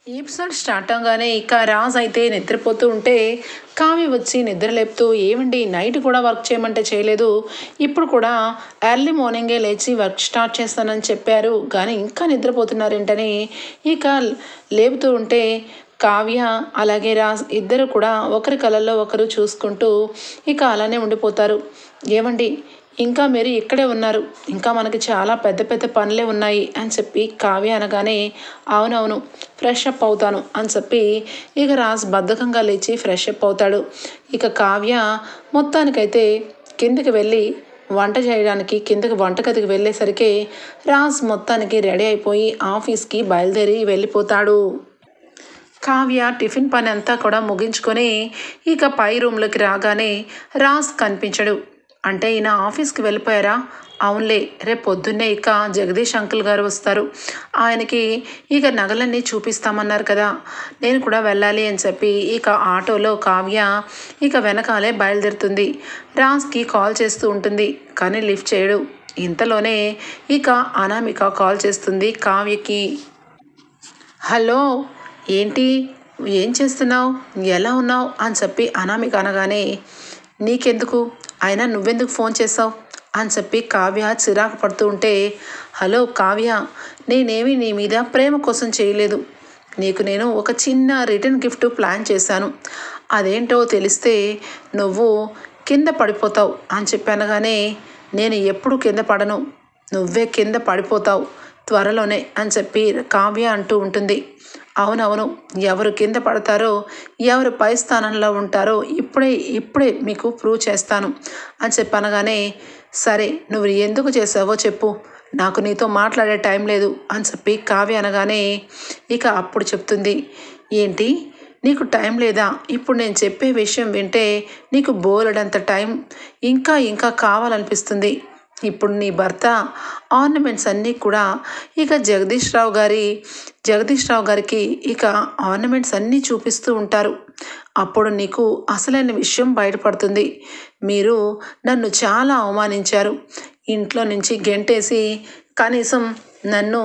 ఈ episode start అవగానే ఇక రాజ్ అయితే నిద్రపోతూ ఉంటే కావ్య వచ్చి నిద్ర లేపుతూ ఏమండి నైట్ కూడా వర్క్ చేయమంటే చేయలేదు, ఇప్పుడు కూడా ఎర్లీ మార్నింగే లేచి వర్క్ స్టార్ట్ చేస్తానని చెప్పారు కానీ ఇంకా నిద్రపోతున్నారేంటని ఇక లేపుతూ ఉంటే కావ్య అలాగే రాజ్ ఇద్దరు కూడా ఒకరి కళ్ళల్లో ఒకరు చూసుకుంటూ ఇక అలానే ఉండిపోతారు. ఏమండి ఇంకా మీరు ఇక్కడే ఉన్నారు, ఇంకా మనకి చాలా పెద్ద పెద్ద పనులే ఉన్నాయి అని చెప్పి కావ్య అనగానే అవునవును ఫ్రెష్ అప్ అవుతాను అని చెప్పి ఇక రాజ్ బద్ధకంగా లేచి ఫ్రెష్ అప్ అవుతాడు. ఇక కావ్య మొత్తానికైతే కిందకి వెళ్ళి వంట చేయడానికి కిందకి వంటగదికి వెళ్ళేసరికి రాజ్ మొత్తానికి రెడీ అయిపోయి ఆఫీస్కి బయలుదేరి వెళ్ళిపోతాడు. కావ్య టిఫిన్ పని అంతా కూడా ముగించుకొని ఇక పై రూమ్లోకి రాగానే రాజ్ కనిపించడు. అంటే ఈయన ఆఫీస్కి వెళ్ళిపోయారా? అవునులే, రేపు పొద్దున్నే ఇక జగదీష్ అంకుల్ గారు వస్తారు, ఆయనకి ఇక నగలన్నీ చూపిస్తామన్నారు కదా, నేను కూడా వెళ్ళాలి అని చెప్పి ఇక ఆటోలో కావ్య ఇక వెనకాలే బయలుదేరుతుంది. రాజ్కి కాల్ చేస్తూ ఉంటుంది కానీ లిఫ్ట్ చేయడు. ఇంతలోనే ఇక అనామిక కాల్ చేస్తుంది కావ్యకి. హలో, ఏంటి, ఏం చేస్తున్నావు, ఎలా ఉన్నావు అని చెప్పి అనామిక అనగానే నీకెందుకు, అయినా నువ్వెందుకు ఫోన్ చేసావు అని చెప్పి కావ్య చిరాకు పడుతూ ఉంటే హలో కావ్య, నేనేమి నీ మీద ప్రేమ కోసం చేయలేదు, నీకు నేను ఒక చిన్న రిటర్న్ గిఫ్ట్ ప్లాన్ చేశాను, అదేంటో తెలిస్తే నువ్వు కింద పడిపోతావు అని చెప్పానగానే నేను ఎప్పుడు కింద పడను, నువ్వే కింద పడిపోతావు త్వరలోనే అని చెప్పి కావ్య అంటూ ఉంటుంది. అవునవును, ఎవరు కింద పడతారో ఎవరు పై స్థానంలో ఉంటారో ఇప్పుడే మీకు ప్రూవ్ చేస్తాను అని చెప్పనగానే సరే నువ్వు ఎందుకు చేసావో చెప్పు, నాకు నీతో మాట్లాడే టైం లేదు అని చెప్పి కావ్య అనగానే ఇక అప్పుడు చెప్తుంది. ఏంటి, నీకు టైం లేదా? ఇప్పుడు నేను చెప్పే విషయం వింటే నీకు బోలెడంత టైం ఇంకా కావాలనిపిస్తుంది. ఇప్పుడు నీ భర్త ఆర్నమెంట్స్ అన్నీ కూడా ఇక జగదీష్ రావు గారికి ఇక ఆర్నమెంట్స్ అన్నీ చూపిస్తూ ఉంటారు. అప్పుడు నీకు అసలైన విషయం బయటపడుతుంది. మీరు నన్ను చాలా అవమానించారు, ఇంట్లో నుంచి గెంటేసి కనీసం నన్ను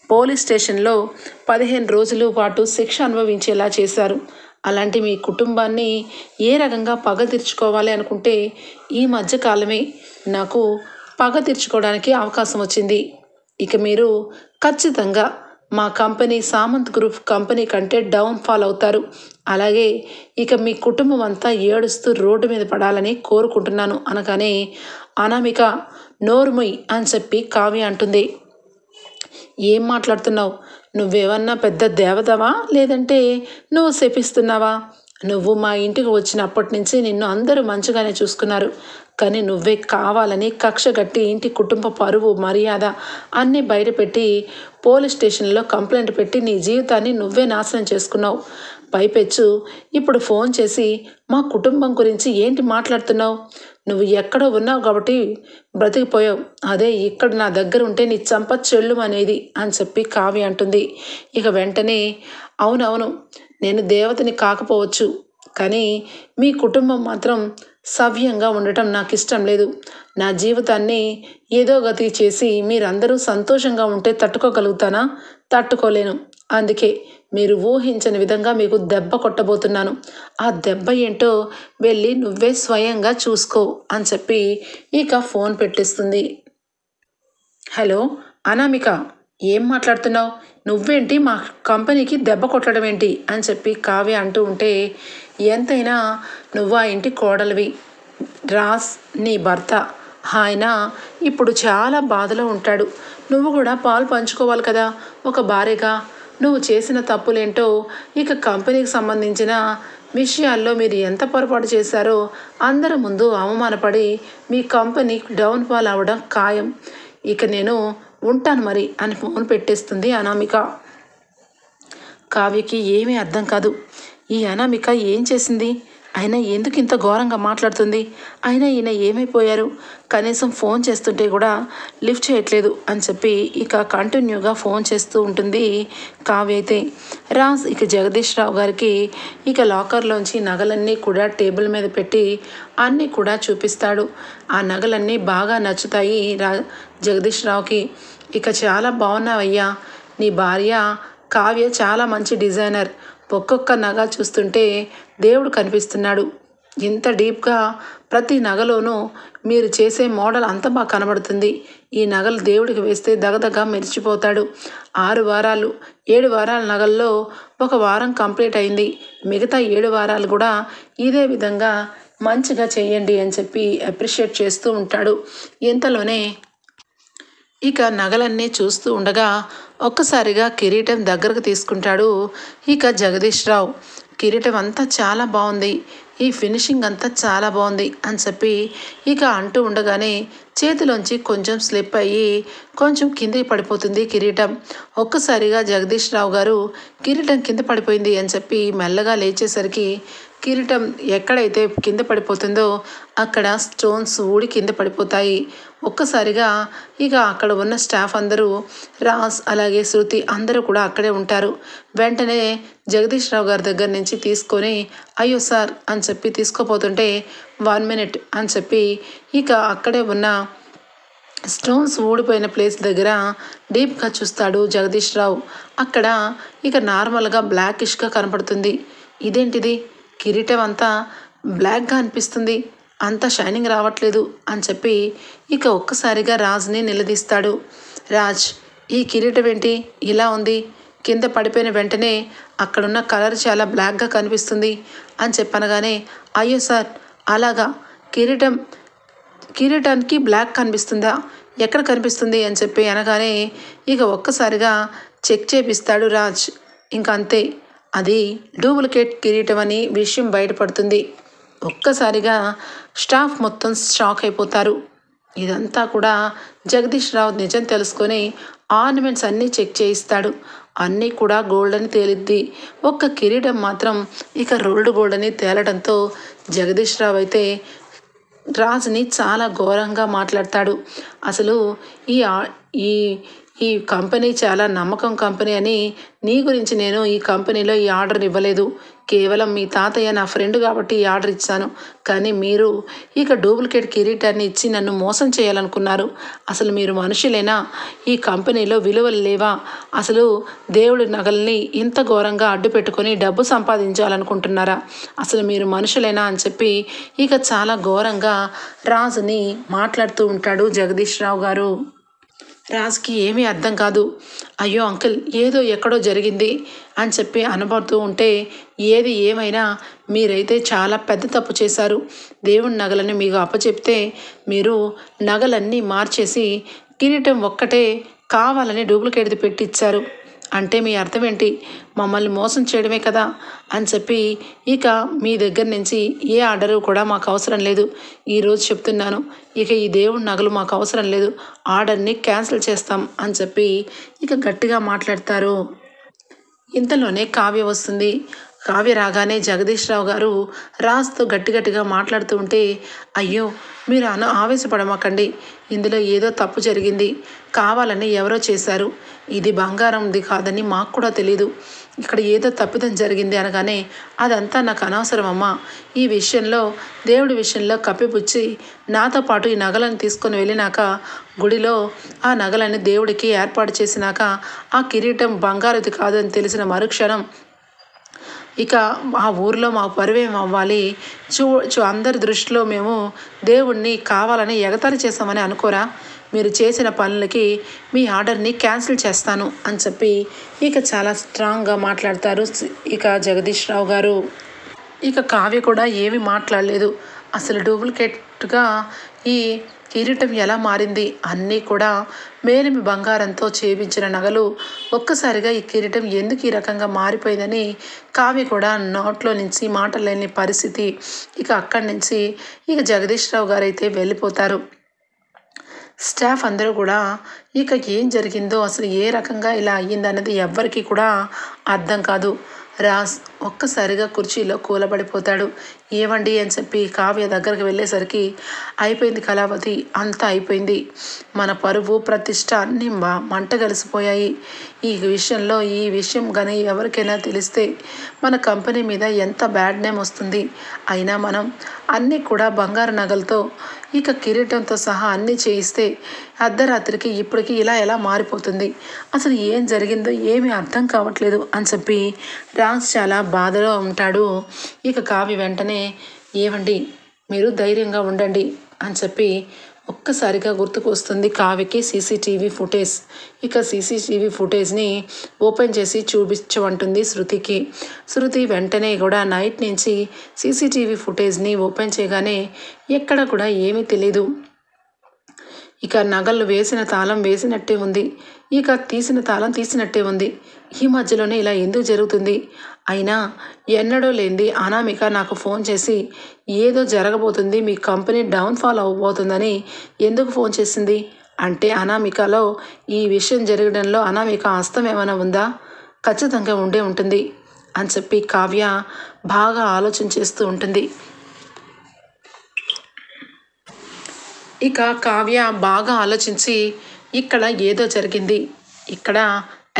పోలీస్ స్టేషన్లో 15 రోజుల పాటు శిక్ష అనుభవించేలా చేశారు. అలాంటి మీ కుటుంబాన్ని ఏ రకంగా పగ తీర్చుకోవాలి అనుకుంటే ఈ మధ్యకాలమే నాకు పగ తీర్చుకోవడానికి అవకాశం వచ్చింది. ఇక మీరు ఖచ్చితంగా మా కంపెనీ సామంత్ గ్రూప్ కంపెనీ కంటే డౌన్ఫాల్ అవుతారు. అలాగే ఇక మీ కుటుంబం అంతా ఏడుస్తూ రోడ్డు మీద పడాలని కోరుకుంటున్నాను అనగానే అనామిక నోర్ముయ్ అని చెప్పి కావ్య అంటుంది. ఏం మాట్లాడుతున్నావు, నువ్వేమన్నా పెద్ద దేవతవా లేదంటే నువ్వు శపిస్తున్నావా? నువ్వు మా ఇంటికి వచ్చినప్పటి నుంచి నిన్ను అందరూ మంచిగానే చూసుకున్నారు, కానీ నువ్వే కావాలని కక్ష కట్టి ఇంటి కుటుంబ పరువు మర్యాద అన్నీ బయటపెట్టి పోలీస్ స్టేషన్లో కంప్లైంట్ పెట్టి నీ జీవితాన్ని నువ్వే నాశనం చేసుకున్నావు. పైపెచ్చు ఇప్పుడు ఫోన్ చేసి మా కుటుంబం గురించి ఏంటి మాట్లాడుతున్నావు? నువ్వు ఎక్కడో ఉన్నావు కాబట్టి బ్రతికిపోయావు, అదే ఇక్కడ నా దగ్గర ఉంటే నీ చంప చెల్లు అనేది అని చెప్పి కావ్య అంటుంది. ఇక వెంటనే అవునవును, నేను దేవతని కాకపోవచ్చు, కానీ మీ కుటుంబం మాత్రం సవ్యంగా ఉండటం నాకు ఇష్టం లేదు. నా జీవితాన్ని ఏదో గతి చేసి మీరందరూ సంతోషంగా ఉంటే తట్టుకోగలుగుతానా? తట్టుకోలేను. అందుకే మీరు ఊహించని విధంగా మీకు దెబ్బ కొట్టబోతున్నాను. ఆ దెబ్బ ఏంటో వెళ్ళి నువ్వే స్వయంగా చూసుకో అని చెప్పి ఇక ఫోన్ పెట్టేస్తుంది. హలో అనామిక, ఏం మాట్లాడుతున్నావు? నువ్వేంటి మా కంపెనీకి దెబ్బ కొట్టడం ఏంటి అని చెప్పి కావ్య అంటూ ఉంటే ఎంతైనా నువ్వు ఆ ఇంటి కోడలివి, రాజ్ నీ భర్త, ఆయన ఇప్పుడు చాలా బాధలో ఉంటాడు, నువ్వు కూడా పాలు పంచుకోవాలి కదా ఒక భార్యగా. నువ్వు చేసిన తప్పులేంటో ఇక కంపెనీకి సంబంధించిన విషయాల్లో మీరు ఎంత పొరపాటు చేశారో అందరి ముందు అవమానపడి మీ కంపెనీ డౌన్ఫాల్ అవ్వడం ఖాయం. ఇక నేను ఉంటాను మరి అని ఫోన్ పెట్టేస్తుంది అనామిక. కావ్యకి ఏమీ అర్థం కాదు, ఈ అనామిక ఏం చేసింది, అయినా ఎందుకు ఇంత ఘోరంగా మాట్లాడుతుంది, అయినా ఈయన ఏమైపోయారు, కనీసం ఫోన్ చేస్తుంటే కూడా లిఫ్ట్ చేయట్లేదు అని చెప్పి ఇక కంటిన్యూగా ఫోన్ చేస్తూ ఉంటుంది కావ్య అయితే. రాజ్ ఇక జగదీష్ రావు గారికి ఇక లాకర్లోంచి నగలన్నీ కూడా టేబుల్ మీద పెట్టి అన్నీ కూడా చూపిస్తాడు. ఆ నగలన్నీ బాగా నచ్చుతాయి జగదీష్ రావుకి. ఇక చాలా బాగున్నావయ్యా, నీ భార్య కావ్య చాలా మంచి డిజైనర్. ఒక్కొక్క నగ చూస్తుంటే దేవుడు కనిపిస్తున్నాడు. ఇంత డీప్గా ప్రతి నగలోనూ మీరు చేసే మోడల్ అంత బాగా కనబడుతుంది. ఈ నగలు దేవుడికి వేస్తే దగదగ మెరిచిపోతాడు. 6 వారాలు 7 వారాల నగల్లో 1 వారం కంప్లీట్ అయింది. మిగతా 7 వారాలు కూడా ఇదే విధంగా మంచిగా చేయండి అని చెప్పి అప్రిషియేట్ చేస్తూ ఉంటాడు. ఇంతలోనే ఇక నగలన్నీ చూస్తూ ఉండగా ఒక్కసారిగా కిరీటం దగ్గరకు తీసుకుంటాడు ఇక జగదీష్ రావు. కిరీటం అంతా చాలా బాగుంది, ఈ ఫినిషింగ్ అంతా చాలా బాగుంది అని చెప్పి ఇక అంటూ ఉండగానే చేతిలోంచి కొంచెం స్లిప్ అయ్యి కొంచెం కిందకి పడిపోతుంది కిరీటం. ఒక్కసారిగా జగదీష్ రావు గారు కిరీటం కింద పడిపోయింది అని చెప్పి మెల్లగా లేచేసరికి కిరీటం ఎక్కడైతే కింద పడిపోతుందో అక్కడ స్టోన్స్ ఊడి కింద పడిపోతాయి. ఒక్కసారిగా ఇక అక్కడ ఉన్న స్టాఫ్ అందరూ, రాజ్ అలాగే శృతి అందరూ కూడా అక్కడే ఉంటారు. వెంటనే జగదీష్ రావు గారి దగ్గర నుంచి తీసుకొని అయ్యో సార్ అని చెప్పి తీసుకోపోతుంటే 1 మినిట్ అని చెప్పి ఇక అక్కడే ఉన్న స్టోన్స్ ఊడిపోయిన ప్లేస్ దగ్గర డీప్గా చూస్తాడు జగదీష్ రావు. అక్కడ ఇక నార్మల్గా బ్లాకిష్గా కనపడుతుంది. ఇదేంటిది, కిరీటం అంతా బ్లాక్గా అనిపిస్తుంది, అంత షైనింగ్ రావట్లేదు అని చెప్పి ఇక ఒక్కసారిగా రాజ్ని నిలదీస్తాడు. రాజ్, ఈ కిరీటం ఏంటి ఇలా ఉంది? కింద పడిపోయిన వెంటనే అక్కడున్న కలర్ చాలా బ్లాక్గా కనిపిస్తుంది అని చెప్పనగానే అయ్యో సార్ అలాగా, కిరీటానికి బ్లాక్ కనిపిస్తుందా? ఎక్కడ కనిపిస్తుంది అని చెప్పి అనగానే ఇక ఒక్కసారిగా చెక్ చేపిస్తాడు రాజ్. ఇంక అంతే, అది డూప్లికేట్ కిరీటం అని విషయం బయటపడుతుంది. ఒక్కసారిగా స్టాఫ్ మొత్తం షాక్ అయిపోతారు. ఇదంతా కూడా జగదీష్ రావు నిజం తెలుసుకొని ఆర్నమెంట్స్ అన్నీ చెక్ చేయిస్తాడు. అన్నీ కూడా గోల్డ్ అని తేలిద్ది. ఒక్క కిరీటం మాత్రం ఇక రోల్డ్ గోల్డ్ అని తేలడంతో జగదీష్ రావు అయితే రాజ్ని చాలా ఘోరంగా మాట్లాడతాడు. అసలు ఈ ఈ కంపెనీ చాలా నమ్మకం కంపెనీ అని నీ గురించి నేను ఈ కంపెనీలో ఈ ఆర్డర్ ఇవ్వలేదు. కేవలం మీ తాతయ్య నా ఫ్రెండ్ కాబట్టి ఈ ఆర్డర్ ఇచ్చాను. కానీ మీరు ఇక డూప్లికేట్ కిరీటాన్ని ఇచ్చి నన్ను మోసం చేయాలనుకున్నారు. అసలు మీరు మనుషులేనా? ఈ కంపెనీలో విలువలు లేవా? అసలు దేవుడి నగల్ని ఇంత ఘోరంగా అడ్డు పెట్టుకొని డబ్బు సంపాదించాలనుకుంటున్నారా? అసలు మీరు మనుషులేనా అని చెప్పి ఇక చాలా ఘోరంగా రాజుని మాట్లాడుతూ ఉంటాడు జగదీష్ రావు గారు. రాజ్కి ఏమీ అర్థం కాదు. అయ్యో అంకుల్, ఏదో ఎక్కడో జరిగింది అని చెప్పి అనబడుతూ ఉంటే ఏది ఏమైనా మీరైతే చాలా పెద్ద తప్పు చేశారు. దేవుడి నగలని మీకు అప్పచెప్తే మీరు నగలన్నీ మార్చేసి కిరీటం ఒక్కటే కావాలని డూప్లికేట్ది పెట్టించారు. అంటే మీ అర్థం ఏంటి? మమ్మల్ని మోసం చేయడమే కదా అని చెప్పి ఇక మీ దగ్గర నుంచి ఏ ఆర్డరు కూడా మాకు అవసరం లేదు. ఈరోజు చెప్తున్నాను, ఇక ఈ దేవుడి నగలు మాకు అవసరం లేదు, ఆర్డర్ని క్యాన్సిల్ చేస్తాం అని చెప్పి ఇక గట్టిగా మాట్లాడతారు. ఇంతలోనే కావ్య వస్తుంది. కావ్య రాగానే జగదీష్ రావు గారు రాజ్తో గట్టిగా మాట్లాడుతూ ఉంటే అయ్యో మీరు ఆవేశపడమాకండి, ఇందులో ఏదో తప్పు జరిగింది, కావాలని ఎవరో చేశారు, ఇది బంగారంది కాదని మాకు కూడా తెలీదు, ఇక్కడ ఏదో తప్పిదం జరిగింది అనగానే అదంతా నాకు అనవసరం అమ్మా. ఈ విషయంలో దేవుడి విషయంలో కప్పిపుచ్చి నాతో పాటు ఈ నగలను తీసుకొని వెళ్ళినాక గుడిలో ఆ నగలని దేవుడికి ఏర్పాటు చేసినాక ఆ కిరీటం బంగారుది కాదని తెలిసిన మరుక్షణం ఇక ఆ ఊరిలో మా పరువేం అవ్వాలి? అందరి దృష్టిలో మేము దేవుణ్ణి కావాలని ఎగతాళి చేస్తామని అనుకోరా? మీరు చేసిన పనులకి మీ ఆర్డర్ని క్యాన్సిల్ చేస్తాను అని చెప్పి ఇక చాలా స్ట్రాంగ్గా మాట్లాడతారు ఇక జగదీష్ రావు గారు. ఇక కావ్య కూడా ఏమీ మాట్లాడలేదు. అసలు డూప్లికేట్గా ఈ కిరీటం ఎలా మారింది? అన్నీ కూడా మేలిమి బంగారంతో చేయించిన నగలు ఒక్కసారిగా ఈ కిరీటం ఎందుకు ఈ రకంగా మారిపోయిందని కావ్య కూడా నోట్లో నుంచి మాటలు లేని పరిస్థితి. ఇక అక్కడి నుంచి ఇక జగదీష్ రావు గారు అయితే వెళ్ళిపోతారు. స్టాఫ్ అందరూ కూడా ఇక ఏం జరిగిందో, అసలు ఏ రకంగా ఇలా అయ్యిందన్నది ఎవ్వరికీ కూడా అర్థం కాదు. రాజ్ ఒక్కసారిగా కుర్చీలో కూలబడిపోతాడు. ఏవండి అని చెప్పి కావ్య దగ్గరికి వెళ్ళేసరికి అయిపోయింది కళావతి, అంతా అయిపోయింది. మన పరువు ప్రతిష్ట అన్నీ మంట కలిసిపోయాయి. ఈ విషయం కానీ ఎవరికైనా తెలిస్తే మన కంపెనీ మీద ఎంత బ్యాడ్ నేమ్ వస్తుంది. అయినా మనం అన్నీ కూడా బంగారు నగలతో ఇక కిరీటంతో సహా అన్నీ చేయిస్తే అర్ధరాత్రికి ఇప్పటికి ఇలా ఎలా మారిపోతుంది? అసలు ఏం జరిగిందో ఏమీ అర్థం కావట్లేదు అని చెప్పి రాజ్ చాలా బాధలో ఉంటాడు. ఇక కావ్య వెంటనే ఏవండి మీరు ధైర్యంగా ఉండండి అని చెప్పి ఒక్కసారిగా గుర్తుకు వస్తుంది కావ్యకి సీసీటీవీ ఫుటేజ్. ఇక సీసీటీవీ ఫుటేజ్ని ఓపెన్ చేసి చూపించమంటుంది శృతికి. శృతి వెంటనే కూడా నైట్ నుంచి సీసీటీవీ ఫుటేజ్ని ఓపెన్ చేయగానే ఎక్కడ కూడా ఏమీ తెలీదు. ఇక నగలు వేసిన తాళం వేసినట్టే ఉంది, ఇక తీసిన తాళం తీసినట్టే ఉంది. ఈ మధ్యలోనే ఇలా ఎందుకు జరుగుతుంది? అయినా ఎన్నడూ లేనిది అనామిక నాకు ఫోన్ చేసి ఏదో జరగబోతుంది, మీ కంపెనీ డౌన్ఫాల్ అవ్వబోతుందని ఎందుకు ఫోన్ చేసింది? అంటే అనామికలో ఈ విషయం జరగడంలో అనామిక హస్తం ఏమైనా ఉందా? ఖచ్చితంగా ఉండే ఉంటుంది అని చెప్పి కావ్య బాగా ఆలోచన చేస్తూ ఉంటుంది. ఇక కావ్య బాగా ఆలోచించి ఇక్కడ ఏదో జరిగింది, ఇక్కడ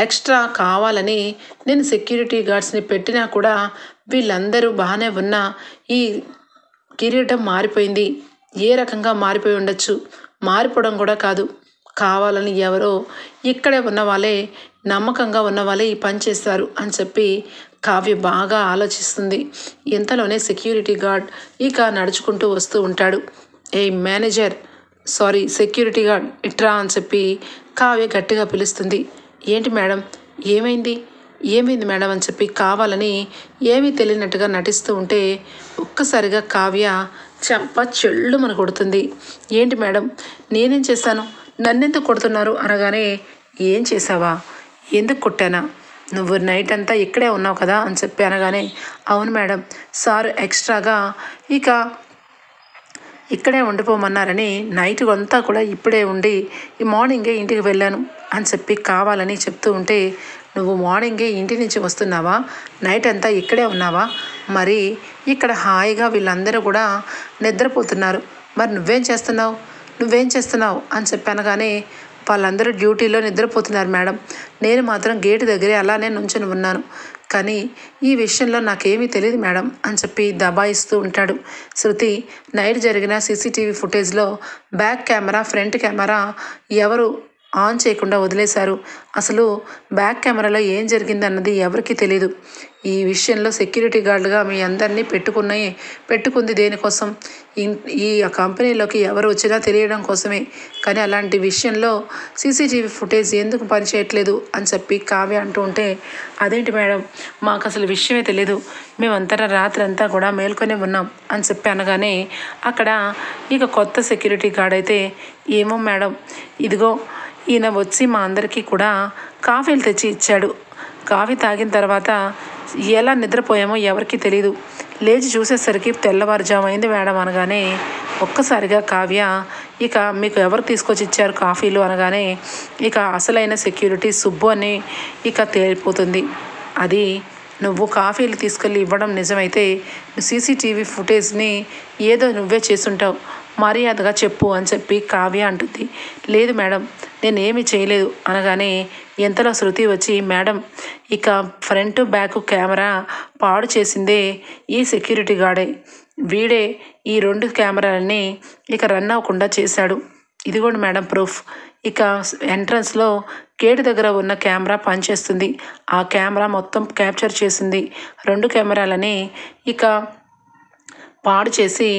ఎక్స్ట్రా కావాలని నేను సెక్యూరిటీ గార్డ్స్ని పెట్టినా కూడా వీళ్ళందరూ బాగానే ఉన్నా ఈ కిరీటం మారిపోయింది. ఏ రకంగా మారిపోయి ఉండొచ్చు? మారిపోవడం కూడా కాదు, కావాలని ఎవరో ఇక్కడే ఉన్న వాళ్ళే, నమ్మకంగా ఉన్న వాళ్ళే ఈ పని చేస్తారు అని చెప్పి కావ్య బాగా ఆలోచిస్తుంది. ఇంతలోనే సెక్యూరిటీ గార్డ్ ఇక నడుచుకుంటూ వస్తూ ఉంటాడు. ఏ మేనేజర్, సారీ సెక్యూరిటీ గార్డ్ ఇట్రా అని చెప్పి కావ్య గట్టిగా పిలుస్తుంది. ఏంటి మేడం, ఏమైంది మేడం అని చెప్పి కావాలని ఏమీ తెలియనట్టుగా నటిస్తూ ఉంటే ఒక్కసారిగా కావ్య చెంప చెల్లుమని కొడుతుంది. ఏంటి మేడం, నేనేం చేశాను, నన్నెందుకు కొడుతున్నారు అనగానే ఏం చేసావా, ఎందుకు కొట్టానా, నువ్వు నైట్ అంతా ఇక్కడే ఉన్నావు కదా అని చెప్పి అనగానే అవును మేడం, సార్ ఎక్స్ట్రాగా ఇక ఇక్కడే ఉండిపోమన్నారని నైట్ అంతా కూడా ఇప్పుడే ఉండి ఈ మార్నింగే ఇంటికి వెళ్ళాను అని చెప్పి కావాలని చెప్తూ ఉంటే నువ్వు మార్నింగే ఇంటి నుంచి వస్తున్నావా, నైట్ అంతా ఇక్కడే ఉన్నావా, మరి ఇక్కడ హాయిగా వీళ్ళందరూ కూడా నిద్రపోతున్నారు, మరి నువ్వేం చేస్తున్నావు అని చెప్పి అనగానే వాళ్ళందరూ డ్యూటీలో నిద్రపోతున్నారు మేడం, నేను మాత్రం గేటు దగ్గరే అలానే నుంచుని ఉన్నాను, కానీ ఈ విషయంలో నాకేమీ తెలియదు మేడం అని చెప్పి దబాయిస్తూ ఉంటాడు. శృతి నైట్ జరిగిన సీసీటీవీ ఫుటేజ్లో బ్యాక్ కెమెరా ఫ్రంట్ కెమెరా ఎవరు ఆన్ చేయకుండా వదిలేశారు, అసలు బ్యాక్ కెమెరాలో ఏం జరిగిందన్నది ఎవరికి తెలీదు. ఈ విషయంలో సెక్యూరిటీ గార్డుగా మీ అందరినీ పెట్టుకుంది దేనికోసం? ఈ కంపెనీలోకి ఎవరు వచ్చినా తెలియడం కోసమే, కానీ అలాంటి విషయంలో సీసీటీవీ ఫుటేజ్ ఎందుకు పనిచేయట్లేదు అని చెప్పి కావ్య అంటూ ఉంటే అదేంటి మేడం, మాకు అసలు విషయమే తెలియదు, మేమంతా రాత్రి అంతా కూడా మేల్కొనే ఉన్నాం అని చెప్పి అనగానే అక్కడ ఇక కొత్త సెక్యూరిటీ గార్డ్ అయితే ఏమో మేడం, ఇదిగో ఈయన వచ్చి మా అందరికీ కూడా కాఫీలు తెచ్చి ఇచ్చాడు, కాఫీ తాగిన తర్వాత ఎలా నిద్రపోయామో ఎవరికి తెలీదు, లేచి చూసేసరికి తెల్లవారుజామైంది మేడం అనగానే ఒక్కసారిగా కావ్య ఇక మీకు ఎవరు తీసుకొచ్చి ఇచ్చారు కాఫీలు అనగానే ఇక అసలైన సెక్యూరిటీ సుబ్బు అని ఇక తేలిపోతుంది. అది నువ్వు కాఫీలు తీసుకెళ్ళి ఇవ్వడం నిజమైతే సీసీటీవీ ఫుటేజ్ని ఏదో నువ్వే చేసుంటావు, మర్యాదగా చెప్పు అని చెప్పి కావ్య అంటుంది. లేదు మేడం, నేనేమి చేయలేదు అనగానే ఎంతలో శృతి వచ్చి మేడం ఇక ఫ్రంట్ బ్యాక్ కెమెరా పాడు చేసిందే ఈ సెక్యూరిటీ గార్డే, వీడే ఈ 2 కెమెరాలని ఇక రన్ అవ్వకుండా చేశాడు, ఇదిగోండి మేడం ప్రూఫ్, ఇక ఎంట్రన్స్లో గేటు దగ్గర ఉన్న కెమెరా పనిచేస్తుంది, ఆ కెమెరా మొత్తం క్యాప్చర్ చేసింది, 2 కెమెరాలని ఇక పాడు చేసి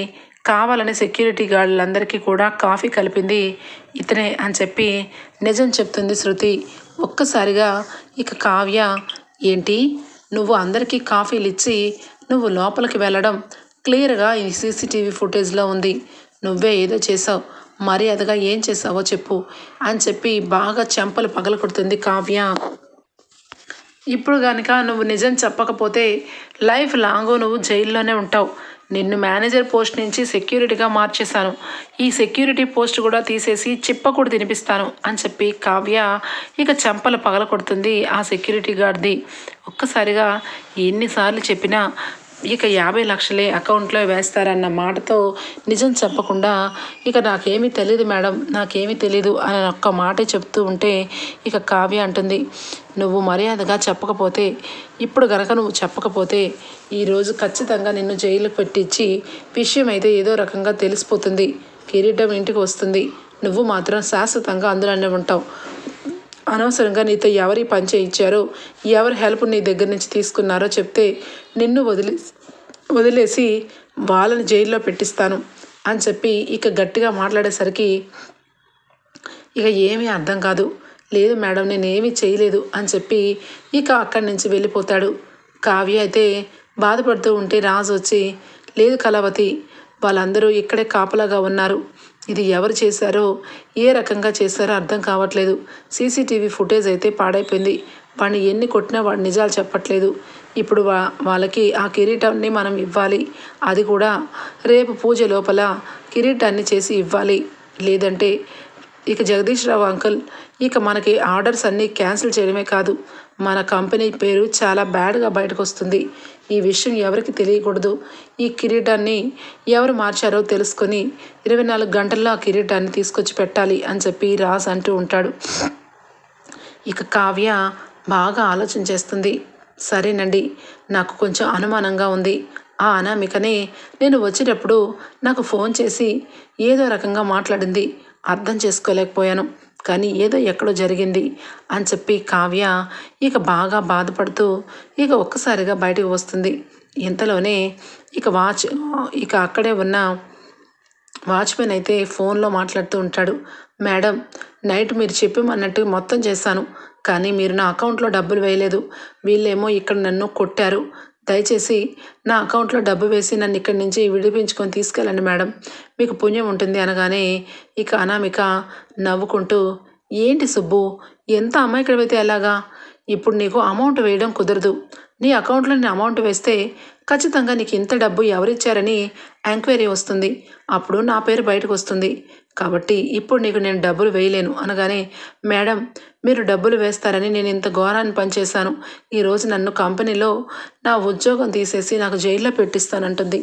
కావాలని సెక్యూరిటీ గార్డులందరికీ కూడా కాఫీ కలిపింది ఇతనే అని చెప్పి నిజం చెప్తుంది శృతి. ఒక్కసారిగా ఇక కావ్య ఏంటి, నువ్వు అందరికీ కాఫీలు ఇచ్చి నువ్వు లోపలికి వెళ్ళడం క్లియర్గా ఈ సీసీటీవీ ఫుటేజ్లో ఉంది, నువ్వే ఏదో చేసావు, మర్యాదగా ఏం చేసావో చెప్పు అని చెప్పి బాగా చెంపలు పగలకొడుతుంది కావ్య. ఇప్పుడు కనుక నువ్వు నిజం చెప్పకపోతే లైఫ్ లాంగ్ నువ్వు జైల్లోనే ఉంటావు, నిన్ను మేనేజర్ పోస్ట్ నుంచి సెక్యూరిటీగా మార్చేశాను. ఈ సెక్యూరిటీ పోస్ట్ కూడా తీసేసి చిప్పకూడు తినిపిస్తాను అని చెప్పి కావ్య ఇక చెంపలు పగల కొడుతుంది ఆ సెక్యూరిటీ గార్డ్ది. ఒక్కసారిగా ఎన్నిసార్లు చెప్పినా ఇక 50 లక్షలే అకౌంట్లో వేస్తారన్న మాటతో నిజం చెప్పకుండా ఇక నాకేమీ తెలియదు మేడం, నాకేమీ తెలీదు అని ఒక్క మాటే చెప్తూ ఉంటే ఇక కావ్య అంటుంది, నువ్వు మర్యాదగా చెప్పకపోతే, ఇప్పుడు గనక నువ్వు చెప్పకపోతే ఈరోజు ఖచ్చితంగా నిన్ను జైలుకు పెట్టించి విషయం అయితే ఏదో రకంగా తెలిసిపోతుంది. కిరీటం ఇంటికి వస్తుంది, నువ్వు మాత్రం శాశ్వతంగా అందులోనే ఉంటావు. అనవసరంగా నీతో ఎవరి పని చేయించారో, ఎవరి హెల్ప్ నీ దగ్గర నుంచి తీసుకున్నారో చెప్తే నిన్ను వదిలేసి వాళ్ళని జైల్లో పెట్టిస్తాను అని చెప్పి ఇక గట్టిగా మాట్లాడేసరికి ఇక ఏమీ అర్థం కాదు. లేదు మేడం, నేనేమీ చేయలేదు అని చెప్పి ఇక అక్కడి నుంచి వెళ్ళిపోతాడు. కావ్య అయితే బాధపడుతూ ఉంటే రాజు వచ్చి, లేదు కళావతి, వాళ్ళందరూ ఇక్కడే కాపలాగా ఉన్నారు. ఇది ఎవరు చేశారో, ఏ రకంగా చేశారో అర్థం కావట్లేదు. సీసీటీవీ ఫుటేజ్ అయితే పాడైపోయింది. వాడిని ఎన్ని కొట్టినా వాడు నిజాలు చెప్పట్లేదు. ఇప్పుడు వాళ్ళకి ఆ కిరీటాన్ని మనం ఇవ్వాలి. అది కూడా రేపు పూజ లోపల కిరీటాన్ని చేసి ఇవ్వాలి. లేదంటే ఇక జగదీష్ రావు అంకుల్ ఇక మనకి ఆర్డర్స్ అన్నీ క్యాన్సిల్ చేయడమే కాదు, మన కంపెనీ పేరు చాలా బ్యాడ్గా బయటకు వస్తుంది. ఈ విషయం ఎవరికి తెలియకూడదు. ఈ కిరీటాన్ని ఎవరు మార్చారో తెలుసుకొని 24 గంటల్లో ఆ కిరీటాన్ని తీసుకొచ్చి పెట్టాలి అని చెప్పి రాజ్ అంటూ ఉంటాడు. ఇక కావ్య బాగా ఆలోచన చేస్తుంది. సరేనండి, నాకు కొంచెం అనుమానంగా ఉంది. ఆ అనామికనే నేను వచ్చేటప్పుడు నాకు ఫోన్ చేసి ఏదో రకంగా మాట్లాడింది, అర్థం చేసుకోలేకపోయాను. కానీ ఏదో ఎక్కడో జరిగింది అని చెప్పి కావ్య ఇక బాగా బాధపడుతూ ఇక ఒక్కసారిగా బయటకు వస్తుంది. ఇంతలోనే ఇక అక్కడే ఉన్న వాచ్మెన్ అయితే ఫోన్లో మాట్లాడుతూ ఉంటాడు. మేడం, నైట్ మీరు చెప్పమన్నట్టు మొత్తం చేశాను, కానీ మీరు నా అకౌంట్లో డబ్బులు వేయలేదు. వీళ్ళేమో ఇక్కడ నన్ను కొట్టారు. దయచేసి నా అకౌంట్లో డబ్బు వేసి నన్ను ఇక్కడి నుంచి విడిపించుకొని తీసుకెళ్ళండి మేడం, మీకు పుణ్యం ఉంటుంది అనగానే ఇక అనామిక నవ్వుకుంటూ, ఏంటి సుబ్బు, ఎంత అమాయకుడివైతే ఎలాగా? ఇప్పుడు నీకు అమౌంట్ వేయడం కుదరదు. నీ అకౌంట్లో నేను అమౌంట్ వేస్తే ఖచ్చితంగా నీకు ఇంత డబ్బు ఎవరిచ్చారని ఎంక్వైరీ వస్తుంది. అప్పుడు నా పేరు బయటకు వస్తుంది. కాబట్టి ఇప్పుడు నీకు నేను డబ్బులు వేయలేను అనగానే, మేడం, మీరు డబ్బులు వేస్తారని నేను ఇంత ఘోరాన్ని పనిచేశాను. ఈరోజు నన్ను కంపెనీలో నా ఉద్యోగం తీసేసి నాకు జైల్లో పెట్టిస్తానంటుంది.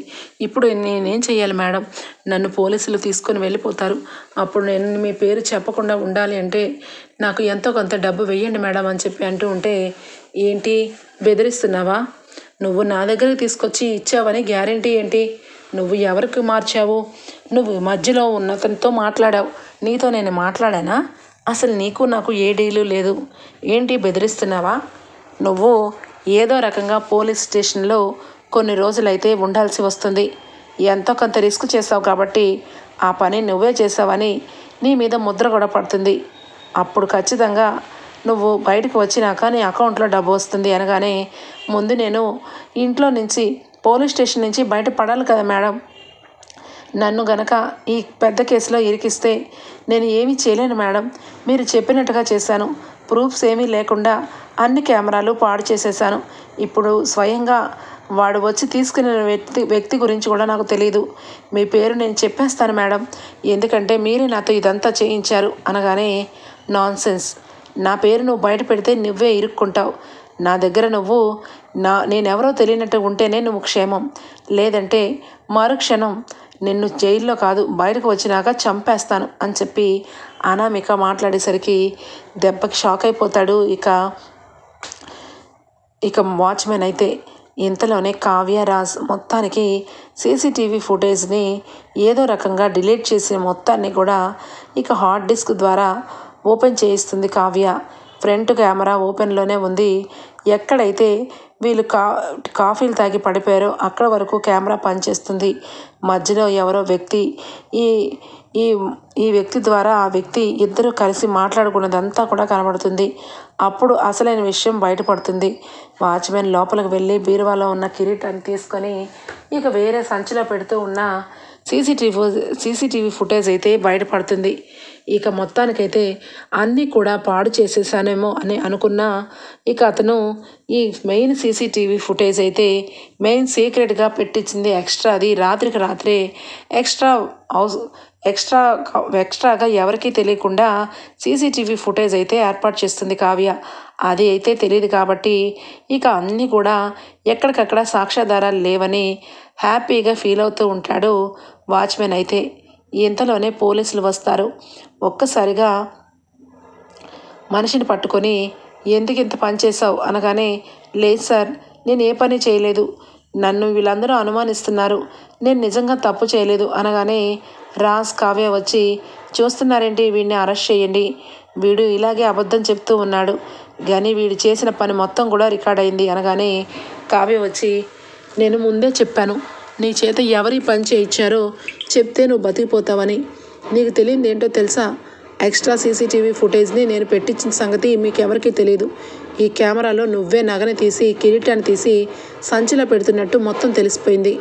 ఇప్పుడు నేనేం చేయాలి మేడం? నన్ను పోలీసులు తీసుకొని వెళ్ళిపోతారు. అప్పుడు నేను మీ పేరు చెప్పకుండా ఉండాలి అంటే నాకు ఎంతో కొంత డబ్బు వేయండి మేడం అని చెప్పి అంటూ ఉంటే, ఏంటి బెదిరిస్తున్నావా? నువ్వు నా దగ్గరికి తీసుకొచ్చి ఇచ్చావని గ్యారెంటీ ఏంటి? నువ్వు ఎవరికి మార్చావు? నువ్వు మధ్యలో ఉన్నతనితో మాట్లాడావు. నీతో నేను మాట్లాడానా? అసలు నీకు నాకు ఏ డీలు లేదు. ఏంటి బెదిరిస్తున్నావా? నువ్వు ఏదో రకంగా పోలీస్ స్టేషన్లో కొన్ని రోజులైతే ఉండాల్సి వస్తుంది. ఎంతో కొంత రిస్క్ చేసావు కాబట్టి ఆ పని నువ్వే చేసావని నీ మీద ముద్ర కూడా పడుతుంది. అప్పుడు ఖచ్చితంగా నువ్వు బయటకు వచ్చినాక నీ అకౌంట్లో డబ్బు వస్తుంది అనగానే, ముందు నేను ఇంట్లో నుంచి పోలీస్ స్టేషన్ నుంచి బయటపడాలి కదా మేడం. నన్ను గనక ఈ పెద్ద కేసులో ఇరికిస్తే నేను ఏమీ చేయలేను మేడం. మీరు చెప్పినట్టుగా చేశాను. ప్రూఫ్స్ ఏమీ లేకుండా అన్ని కెమెరాలు పాడు చేసేసాను. ఇప్పుడు స్వయంగా వాడు వచ్చి తీసుకునే వ్యక్తి గురించి కూడా నాకు తెలియదు. మీ పేరు నేను చెప్పేస్తాను మేడం, ఎందుకంటే మీరే నాతో ఇదంతా చేయించారు అనగానే, నాన్సెన్స్. నా పేరు నువ్వు బయట పెడితే నువ్వే ఇరుక్కుంటావు. నా దగ్గర నువ్వు నేనెవరో తెలియనట్టు ఉంటేనే నువ్వు క్షేమం. లేదంటే మరుక్షణం నిన్ను జైల్లో కాదు బయటకు వచ్చినాక చంపేస్తాను అని చెప్పి అనామిక మాట్లాడేసరికి దెబ్బకి షాక్ అయిపోతాడు ఇక వాచ్మెన్ అయితే. ఇంతలోనే కావ్య రాజ్ మొత్తానికి సీసీటీవీ ఫుటేజ్ని ఏదో రకంగా డిలీట్ చేసిన మొత్తాన్ని కూడా ఇక హార్డ్ డిస్క్ ద్వారా ఓపెన్ చేయిస్తుంది కావ్య. ఫ్రంట్ కెమెరా ఓపెన్లోనే ఉంది. ఎక్కడైతే వీళ్ళు కాఫీలు తాగి పడిపోయారో అక్కడ వరకు కెమెరా పనిచేస్తుంది. మధ్యలో ఎవరో వ్యక్తి ఈ వ్యక్తి ద్వారా ఆ వ్యక్తి ఇద్దరు కలిసి మాట్లాడుకున్నదంతా కూడా కనబడుతుంది. అప్పుడు అసలైన విషయం బయటపడుతుంది. వాచ్మెన్ లోపలికి వెళ్ళి బీరువాలో ఉన్న కిరీటాన్ని తీసుకొని ఇక వేరే సంచిలో పెడుతూ ఉన్న సీసీటీవీ ఫుటేజ్ అయితే బయటపడుతుంది. ఇక మొత్తానికైతే అన్నీ కూడా పాడు చేసేసానేమో అని అనుకున్నా ఇక అతను ఈ మెయిన్ సీసీటీవీ ఫుటేజ్ అయితే మెయిన్ సీక్రెట్గా పెట్టించింది ఎక్స్ట్రాది రాత్రికి రాత్రే ఎక్స్ట్రాగా ఎవరికీ తెలియకుండా సీసీటీవీ ఫుటేజ్ అయితే ఏర్పాటు చేస్తుంది కావ్య. అది అయితే తెలియదు కాబట్టి ఇక అన్నీ కూడా ఎక్కడికక్కడ సాక్ష్యాధారాలు లేవని హ్యాపీగా ఫీల్ అవుతూ ఉంటాడు వాచ్మెన్ అయితే. ఇంతలోనే పోలీసులు వస్తారు. ఒక్కసారిగా మనిషిని పట్టుకొని ఎందుకు ఇంత పని చేసావు అనగానే, లేదు సార్, నేను ఏ పని చేయలేదు, నన్ను వీళ్ళందరూ అనుమానిస్తున్నారు, నేను నిజంగా తప్పు చేయలేదు అనగానే రాజ్ కావ్య వచ్చి, చూస్తున్నారేంటి, వీడిని అరెస్ట్ చేయండి, వీడు ఇలాగే అబద్ధం చెప్తూ ఉన్నాడు, కానీ వీడు చేసిన పని మొత్తం కూడా రికార్డ్ అయింది అనగానే కావ్య వచ్చి, నేను ముందే చెప్పాను నీ చేత ఎవరి పని చేయించారో చెప్తే నువ్వు బతికిపోతావని. నీకు తెలియదు ఏంటో తెలుసా, ఎక్స్ట్రా సీసీటీవీ ఫుటేజ్ని నేను పెట్టించిన సంగతి మీకెవరికీ తెలియదు. ఈ కెమెరాలో నువ్వే నగని తీసి కిరీటాన్ని తీసి సంచిలో పెడుతున్నట్టు మొత్తం తెలిసిపోయింది.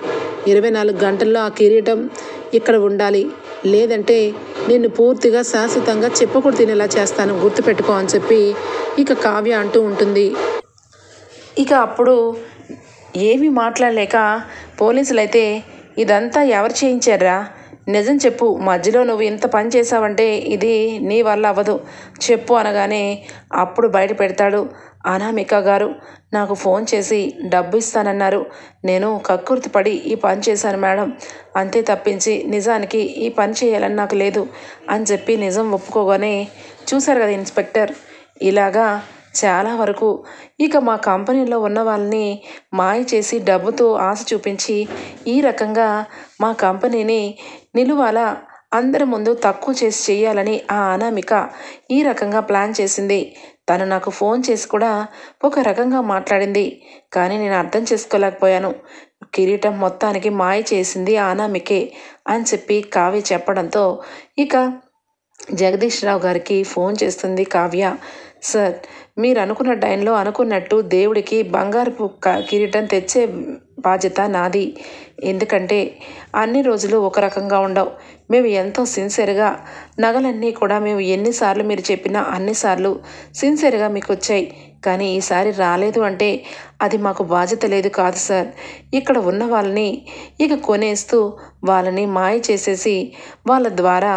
24 గంటల్లో ఆ కిరీటం ఇక్కడ ఉండాలి, లేదంటే నిన్ను పూర్తిగా శాశ్వతంగా చెప్పకూడదు తినేలా చేస్తాను, గుర్తుపెట్టుకో అని చెప్పి ఇక కావ్య అంటూ ఉంటుంది. ఇక అప్పుడు ఏమీ మాట్లాడలేక పోలీసులైతే, ఇదంతా ఎవరు చేయించారా, నిజం చెప్పు, మధ్యలో నువ్వు ఇంత పని చేసావంటే ఇది నీ వల్ల అవ్వదు, చెప్పు అనగానే అప్పుడు బయట పెడతాడు, అనామిక గారు నాకు ఫోన్ చేసి డబ్బు ఇస్తానన్నారు, నేను కక్కుర్తి పడి ఈ పని చేశాను మేడం, అంతే తప్పించి నిజానికి ఈ పని చేయాలని నాకు లేదు అని చెప్పి నిజం ఒప్పుకోగానే, చూశారు కదా ఇన్స్పెక్టర్, ఇలాగా చాలా వరకు ఇక మా కంపెనీలో ఉన్న వాళ్ళని మాయ చేసి డబ్బుతో ఆశ చూపించి ఈ రకంగా మా కంపెనీని నిలువాల అందరి ముందు తక్కువ చేసి చేయాలని ఆ అనామిక ఈ రకంగా ప్లాన్ చేసింది. తను నాకు ఫోన్ చేసి కూడా ఒక రకంగా మాట్లాడింది, కానీ నేను అర్థం చేసుకోలేకపోయాను. కిరీటం మొత్తానికి మాయ చేసింది ఆ అనామికే అని చెప్పి కావ్య చెప్పడంతో ఇక జగదీష్ రావు గారికి ఫోన్ చేస్తుంది కావ్య. సార్, మీరు అనుకున్న టైంలో అనుకున్నట్టు దేవుడికి బంగారపు కిరీటం తెచ్చే బాధ్యత నాది. ఎందుకంటే అన్ని రోజులు ఒక రకంగా ఉండవు. మేము ఎంతో సిన్సియర్గా నగలన్నీ కూడా మేము ఎన్నిసార్లు మీరు చెప్పినా అన్నిసార్లు సిన్సియర్గా మీకు వచ్చాయి, కానీ ఈసారి రాలేదు అంటే అది మాకు బాధ్యత లేదు కాదు సార్. ఇక్కడ ఉన్న వాళ్ళని ఇక కొనేస్తూ వాళ్ళని మాయ చేసేసి వాళ్ళ ద్వారా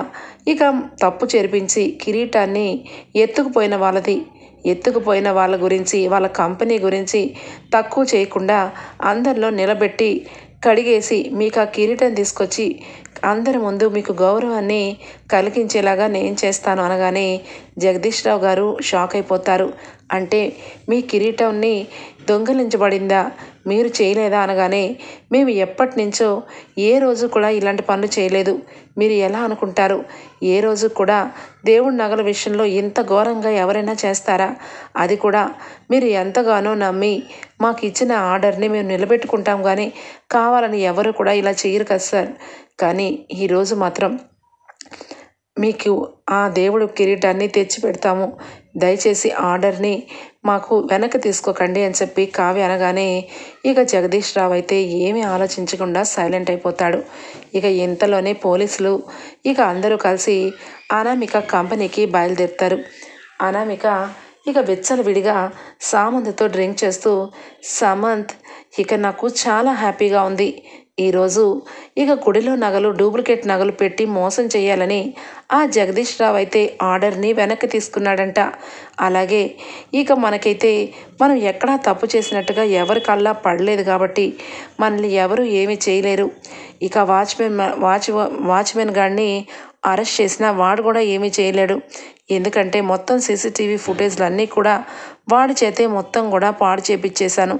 ఇక తప్పు చేర్పించి కిరీటాన్ని ఎత్తుకుపోయిన వాళ్ళ గురించి వాళ్ళ కంపెనీ గురించి తక్కువ చేయకుండా అందరిలో నిలబెట్టి కడిగేసి మీకు ఆ కిరీటం తీసుకొచ్చి అందరి ముందు మీకు గౌరవాన్ని కలిగించేలాగా నేను చేస్తాను అనగానే జగదీష్ రావు గారు షాక్ అయిపోతారు. అంటే మీ కిరీటాన్ని దొంగలించబడిందా, మీరు చేయలేదా అనగానే, మేము ఎప్పటి నుంచో ఏ రోజు కూడా ఇలాంటి పనులు చేయలేదు, మీరు ఎలా అనుకుంటారు, ఏ రోజు కూడా దేవుడి నగల విషయంలో ఇంత ఘోరంగా ఎవరైనా చేస్తారా, అది కూడా మీరు ఎంతగానో నమ్మి మాకు ఇచ్చిన ఆర్డర్ని మేము నిలబెట్టుకుంటాం, కానీ కావాలని ఎవరు కూడా ఇలా చేయరు కదా సార్. కానీ ఈరోజు మాత్రం మీకు ఆ దేవుడు కిరీటాన్ని తెచ్చి పెడతాము, దయచేసి ఆర్డర్ని మాకు వెనక్కి తీసుకోకండి అని చెప్పి కావ్య అనగానే ఇక జగదీష్ రావు అయితే ఏమీ ఆలోచించకుండా సైలెంట్ అయిపోతాడు. ఇక ఇంతలోనే పోలీసులు ఇక అందరూ కలిసి అనామిక కంపెనీకి బయలుదేరుతారు. అనామిక ఇక విచ్చలవిడిగా సామంత్తో డ్రింక్ చేస్తూ, సమంత్, ఇక నాకు చాలా హ్యాపీగా ఉంది, ఈరోజు ఇక గుడిలో నగలు డూప్లికేట్ నగలు పెట్టి మోసం చేయాలని ఆ జగదీష్ రావు అయితే ఆర్డర్ని వెనక్కి తీసుకున్నాడంట. అలాగే ఇక మనకైతే మనం ఎక్కడా తప్పు చేసినట్టుగా ఎవరి కల్లా పడలేదు కాబట్టి మనల్ని ఎవరు ఏమీ చేయలేరు. ఇక వాచ్మెన్ గాడిని అరెస్ట్ చేసినా వాడు కూడా ఏమీ చేయలేడు, ఎందుకంటే మొత్తం సీసీటీవీ ఫుటేజ్లు అన్నీ కూడా వాడి చేతే మొత్తం కూడా పాడు చేపించేశాను,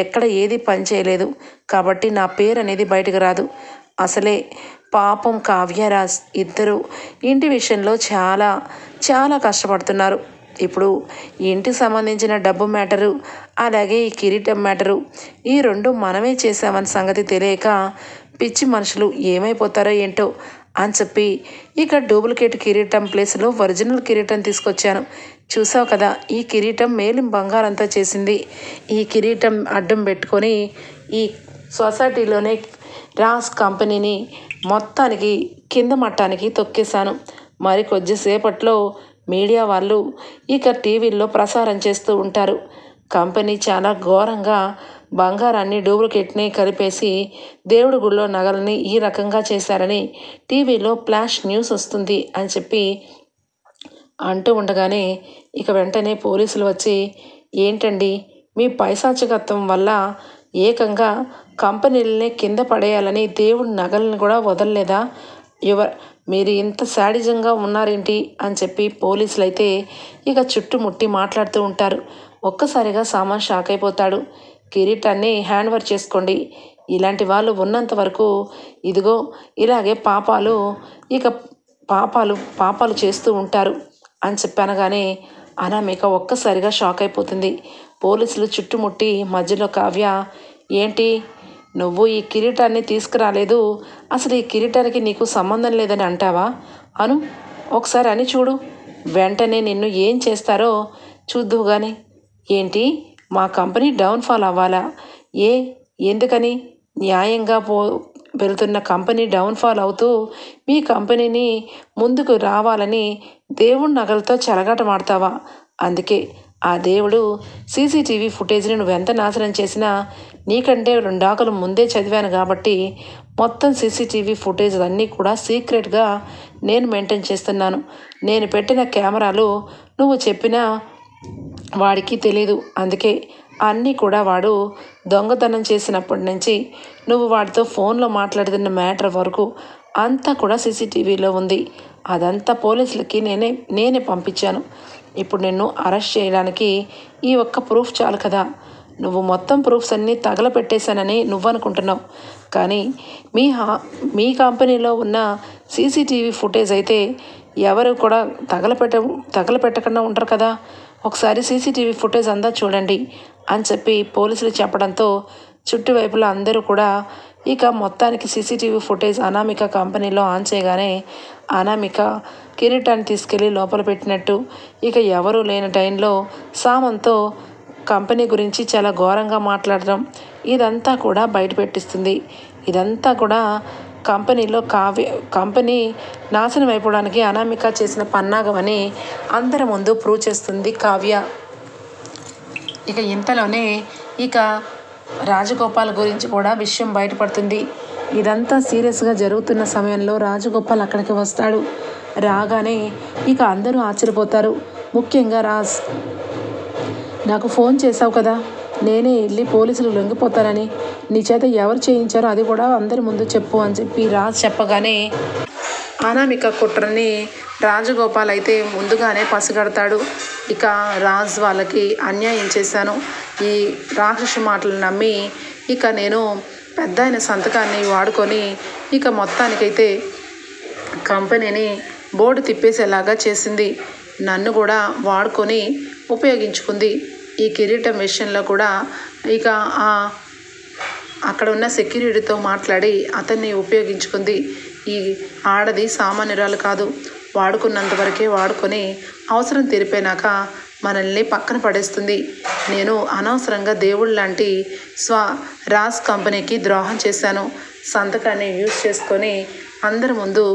ఎక్కడ ఏది పని చేయలేదు, కాబట్టి నా పేరు అనేది బయటకు రాదు. అసలే పాపం కావ్యరాజ్ ఇద్దరు ఇంటి విషయంలో చాలా చాలా కష్టపడుతున్నారు. ఇప్పుడు ఇంటికి సంబంధించిన డబ్బు మ్యాటరు, అలాగే ఈ కిరీటం మ్యాటరు, ఈ రెండు మనమే చేసామన్న సంగతి తెలియక పిచ్చి మనుషులు ఏమైపోతారో ఏంటో అని చెప్పి ఇక డూప్లికేట్ కిరీటం ప్లేస్లో ఒరిజినల్ కిరీటం తీసుకొచ్చాను, చూసావు కదా, ఈ కిరీటం మేలిం బంగారంతో చేసింది, ఈ కిరీటం అడ్డం పెట్టుకొని ఈ సొసైటీలోనే రాజ్ కంపెనీని మొత్తానికి కింద మట్టానికి తొక్కేశాను, మరి కొద్దిసేపట్లో మీడియా వాళ్ళు ఇక టీవీల్లో ప్రసారం చేస్తూ ఉంటారు. కంపెనీ చాలా ఘోరంగా బంగారాన్ని డూప్లికేట్ని కలిపేసి దేవుడి గుళ్ళో నగలని ఈ రకంగా చేశారని టీవీలో ఫ్లాష్ న్యూస్ వస్తుంది అని చెప్పి అంటూ ఉండగానే ఇక వెంటనే పోలీసులు వచ్చి, ఏంటండి మీ పైశాచికత్వం వల్ల ఏకంగా కంపెనీలనే కింద పడేయాలని దేవుడి నగలను కూడా వదలలేదా? మీరు ఇంత శాడిజంగా ఉన్నారేంటి అని చెప్పి పోలీసులు అయితే ఇక చుట్టుముట్టి మాట్లాడుతూ ఉంటారు. ఒక్కసారిగా సామాన్ షాక్ అయిపోతాడు. కిరీటాన్ని హ్యాండ్ ఓవర్ చేసుకోండి, ఇలాంటి వాళ్ళు ఉన్నంత వరకు ఇదిగో ఇలాగే పాపాలు చేస్తూ ఉంటారు అని చెప్పనగానే అనామిక ఒక్కసారిగా షాక్ అయిపోతుంది. పోలీసులు చుట్టుముట్టి మధ్యలో కావ్య, ఏంటి నువ్వు ఈ కిరీటాన్ని తీసుకురాలేదు, అసలు ఈ కిరీటానికి నీకు సంబంధం లేదని అంటావా? ఒకసారి అని చూడు, వెంటనే నిన్ను ఏం చేస్తారో చూద్దువు కానీ. ఏంటి మా కంపెనీ డౌన్ఫాల్ అవ్వాలా? ఎందుకని? న్యాయంగా వెళ్తున్న కంపెనీ డౌన్ఫాల్ అవుతూ మీ కంపెనీని ముందుకు రావాలని దేవుడి నగలతో చెలగాటమాడతావా? అందుకే ఆ దేవుడు సీసీటీవీ ఫుటేజ్ని నువ్వెంత నాశనం చేసినా నీకంటే 2 ఆకులు ముందే చదివాను కాబట్టి మొత్తం సీసీటీవీ ఫుటేజ్ అన్నీ కూడా సీక్రెట్గా నేను మెయింటైన్ చేస్తున్నాను. నేను పెట్టిన కెమెరాలు నువ్వు చెప్పినా వాడికి తెలీదు. అందుకే అన్నీ కూడా వాడు దొంగతనం చేసినప్పటి నుంచి నువ్వు వాడితో ఫోన్లో మాట్లాడుతున్న మ్యాటర్ వరకు అంతా కూడా సీసీటీవీలో ఉంది. అదంతా పోలీసులకి నేనే పంపించాను. ఇప్పుడు నిన్ను అరెస్ట్ చేయడానికి ఈ ఒక్క ప్రూఫ్ చాలు కదా. నువ్వు మొత్తం ప్రూఫ్స్ అన్నీ తగలపెట్టేశానని నువ్వనుకుంటున్నావు, కానీ మీ కంపెనీలో ఉన్న సీసీటీవీ ఫుటేజ్ అయితే ఎవరు కూడా తగలపెట్టకుండా ఉంటారు కదా. ఒకసారి సీసీటీవీ ఫుటేజ్ అంతా చూడండి అని చెప్పి పోలీసులు చెప్పడంతో చుట్టువైపులా అందరూ కూడా ఇక మొత్తానికి సీసీటీవీ ఫుటేజ్ అనామిక కంపెనీలో ఆన్ చేయగానే అనామిక కిరీటాన్ని తీసుకెళ్ళి లోపల పెట్టినట్టు ఇక ఎవరూ లేని టైంలో సామంతో కంపెనీ గురించి చాలా ఘోరంగా మాట్లాడడం ఇదంతా కూడా బయట పెట్టిస్తుంది. ఇదంతా కూడా కంపెనీ నాశనం అయిపోవడానికి అనామిక చేసిన పన్నాగమని అందరి ముందు ప్రూవ్ చేస్తుంది కావ్య. ఇక ఇంతలోనే ఇక రాజగోపాల్ గురించి కూడా విషయం బయటపడుతుంది. ఇదంతా సీరియస్గా జరుగుతున్న సమయంలో రాజగోపాల్ అక్కడికి వస్తాడు. రాగానే ఇక అందరూ ఆశ్చర్యపోతారు. ముఖ్యంగా రాజ్, నాకు ఫోన్ చేశావు కదా, నేనే వెళ్ళి పోలీసులు లొంగిపోతానని, నీ చేత ఎవరు చేయించారో అది కూడా అందరి ముందు చెప్పు అని చెప్పి రాజ్ చెప్పగానే అనామిక కుట్రని రాజగోపాల్ అయితే ముందుగానే పసిగడతాడు. ఇక రాజ్ వాళ్ళకి అన్యాయం చేశాను, ఈ రాక్షసు మాటలు నమ్మి ఇక నేను పెద్ద ఆయన సంతకాన్ని వాడుకొని ఇక మొత్తానికైతే కంపెనీని బోర్డు తిప్పేసేలాగా చేసింది. నన్ను కూడా వాడుకొని ఉపయోగించుకుంది. ఈ కిరీటం విషయంలో కూడా ఇక అక్కడ ఉన్న సెక్యూరిటీతో మాట్లాడి అతన్ని ఉపయోగించుకుంది. ఈ ఆడది సామాన్యురాలు కాదు, వాడుకున్నంత వరకే వాడుకొని అవసరం తీరిపోయినాక మనల్ని పక్కన పడేస్తుంది. నేను అనవసరంగా దేవుళ్ళ లాంటి రాజ్ కంపెనీకి ద్రోహం చేశాను. సంతకాన్ని యూజ్ చేసుకొని అందరి ముందు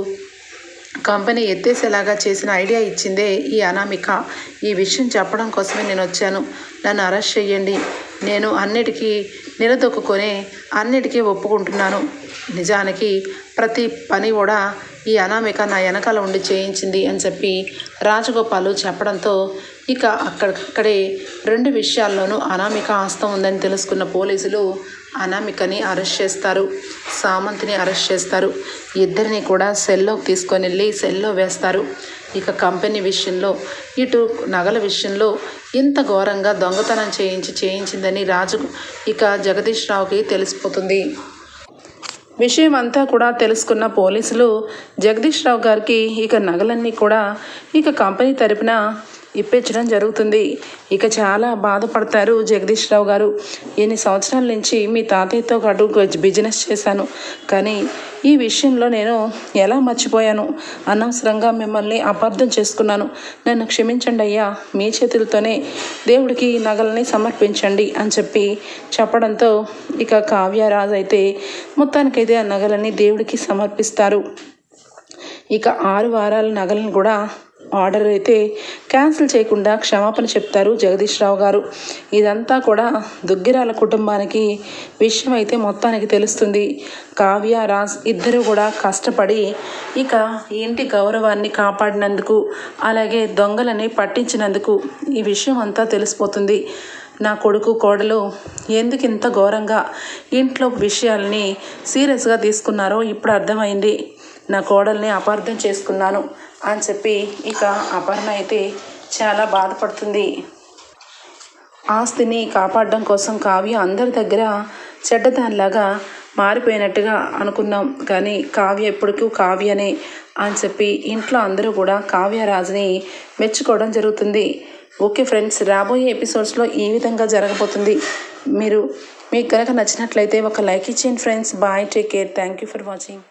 కంపెనీ ఎత్తేసేలాగా చేసిన ఐడియా ఇచ్చిందే ఈ అనామిక. ఈ విషయం చెప్పడం కోసమే నేను వచ్చాను. నన్ను అరెస్ట్ చేయండి. నేను అన్నిటికీ నిలదొక్కుని అన్నిటికీ ఒప్పుకుంటున్నాను. నిజానికి ప్రతి పని కూడా ఈ అనామిక నా వెనకాల ఉండి చేయించింది అని చెప్పి రాజగోపాల్ చెప్పడంతో ఇక అక్కడే 2 విషయాల్లోనూ అనామిక హస్తం ఉందని తెలుసుకున్న పోలీసులు అనామికని అరెస్ట్ చేస్తారు, సామంత్ని అరెస్ట్ చేస్తారు. ఇద్దరిని కూడా సెల్లోకి తీసుకొని వెళ్ళి సెల్లో వేస్తారు. ఇక కంపెనీ విషయంలో ఇటు నగల విషయంలో ఇంత ఘోరంగా దొంగతనం చేయించిందని ఇక జగదీష్ రావుకి తెలిసిపోతుంది. విషయం అంతా కూడా తెలుసుకున్న పోలీసులు జగదీష్ రావు గారికి ఇక నగలన్నీ కూడా ఇక కంపెనీ తరపున ఇప్పించడం జరుగుతుంది. ఇక చాలా బాధపడతారు జగదీష్ రావు గారు. ఎన్ని సంవత్సరాల నుంచి మీ తాతయ్యతో పాటు బిజినెస్ చేశాను, కానీ ఈ విషయంలో నేను ఎలా మర్చిపోయాను, అనవసరంగా మిమ్మల్ని అపార్థం చేసుకున్నాను, నన్ను క్షమించండి అయ్యా, మీ చేతులతోనే దేవుడికి నగలని సమర్పించండి అని చెప్పడంతో ఇక కావ్యరాజు అయితే మొత్తానికైతే ఆ నగలని దేవుడికి సమర్పిస్తారు. ఇక 6 వారాల నగలను కూడా ఆర్డర్ అయితే క్యాన్సిల్ చేయకుండా క్షమాపణ చెప్తారు జగదీష్ రావు గారు. ఇదంతా కూడా దుగ్గిరాల కుటుంబానికి విషయం అయితే మొత్తానికి తెలుస్తుంది. కావ్య రాజ్ ఇద్దరు కూడా కష్టపడి ఇక ఇంటి గౌరవాన్ని కాపాడినందుకు, అలాగే దొంగలని పట్టించినందుకు ఈ విషయం అంతా తెలిసిపోతుంది. నా కొడుకు కోడలు ఎందుకు ఇంత ఘోరంగా ఇంట్లో విషయాల్ని సీరియస్గా తీసుకున్నారో ఇప్పుడు అర్థమైంది. నా కోడల్ని అపార్థం చేసుకున్నాను అని చెప్పి ఇక అపర్ణ అయితే చాలా బాధపడుతుంది. ఆస్తిని కాపాడడం కోసం కావ్య అందరి దగ్గర చెడ్డదానిలాగా మారిపోయినట్టుగా అనుకున్నాం, కానీ కావ్య ఎప్పటికీ కావ్యనే అని చెప్పి ఇంట్లో అందరూ కూడా కావ్యరాజుని మెచ్చుకోవడం జరుగుతుంది. ఓకే ఫ్రెండ్స్, రాబోయే ఎపిసోడ్స్లో ఈ విధంగా జరగబోతుంది. మీకు కనుక నచ్చినట్లయితే ఒక లైక్ ఇచ్చేయండి friends. Bye, take care, thank you for watching.